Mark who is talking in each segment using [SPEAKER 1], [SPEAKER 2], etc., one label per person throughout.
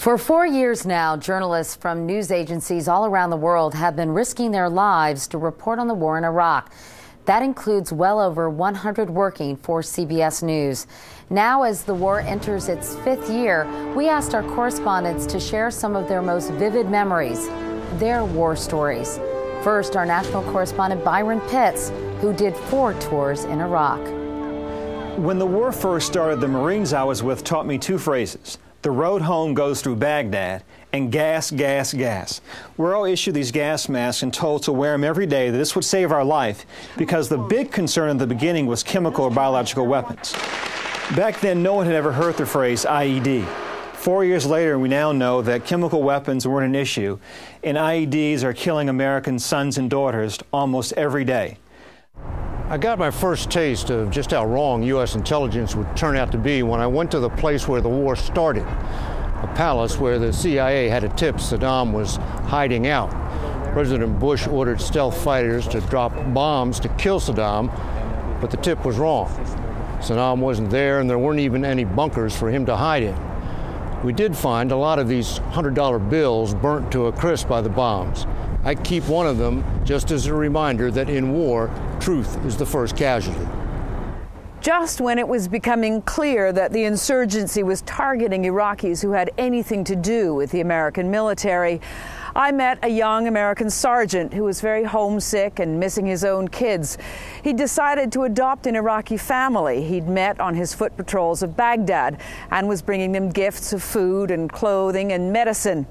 [SPEAKER 1] For 4 years now, journalists from news agencies all around the world have been risking their lives to report on the war in Iraq. That includes well over 100 working for CBS News. Now, as the war enters its 5th year, we asked our correspondents to share some of their most vivid memories, their war stories. First, our national correspondent Byron Pitts, who did 4 tours in Iraq.
[SPEAKER 2] When the war first started, the Marines I was with taught me 2 phrases. The road home goes through Baghdad, and gas, gas, gas. We're all issued these gas masks and told to wear them every day, that this would save our life, because the big concern in the beginning was chemical or biological weapons. Back then, no one had ever heard the phrase IED. 4 years later, we now know that chemical weapons weren't an issue, and IEDs are killing American sons and daughters almost every day.
[SPEAKER 3] I got my first taste of just how wrong U.S. intelligence would turn out to be when I went to the place where the war started, a palace where the CIA had a tip Saddam was hiding out. President Bush ordered stealth fighters to drop bombs to kill Saddam, but the tip was wrong. Saddam wasn't there, and there weren't even any bunkers for him to hide in. We did find a lot of these $100 bills burnt to a crisp by the bombs. I keep one of them just as a reminder that in war, truth is the first casualty.
[SPEAKER 4] Just when it was becoming clear that the insurgency was targeting Iraqis who had anything to do with the American military, I met a young American sergeant who was very homesick and missing his own kids. He decided to adopt an Iraqi family he'd met on his foot patrols of Baghdad and was bringing them gifts of food and clothing and medicine.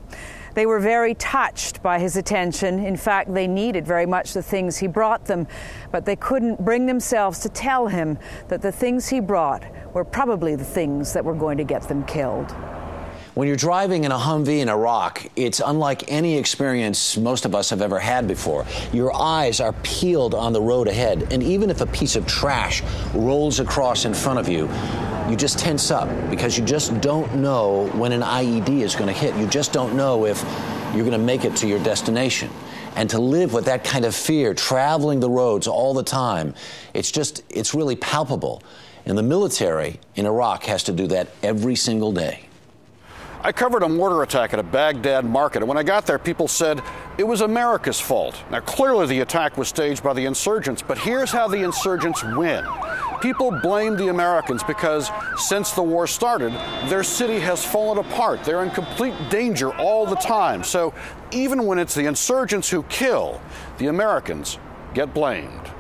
[SPEAKER 4] They were very touched by his attention. In fact, they needed very much the things he brought them, but they couldn't bring themselves to tell him that the things he brought were probably the things that were going to get them killed.
[SPEAKER 5] When you're driving in a Humvee in Iraq, it's unlike any experience most of us have ever had before. Your eyes are peeled on the road ahead, and even if a piece of trash rolls across in front of you, you just tense up because you just don't know when an IED is going to hit. You just don't know if you're going to make it to your destination. And to live with that kind of fear, traveling the roads all the time, it's really palpable. And the military in Iraq has to do that every single day.
[SPEAKER 6] I covered a mortar attack at a Baghdad market, and when I got there, people said it was America's fault. Now, clearly the attack was staged by the insurgents, but here's how the insurgents win. People blame the Americans because since the war started, their city has fallen apart. They're in complete danger all the time. So even when it's the insurgents who kill, the Americans get blamed.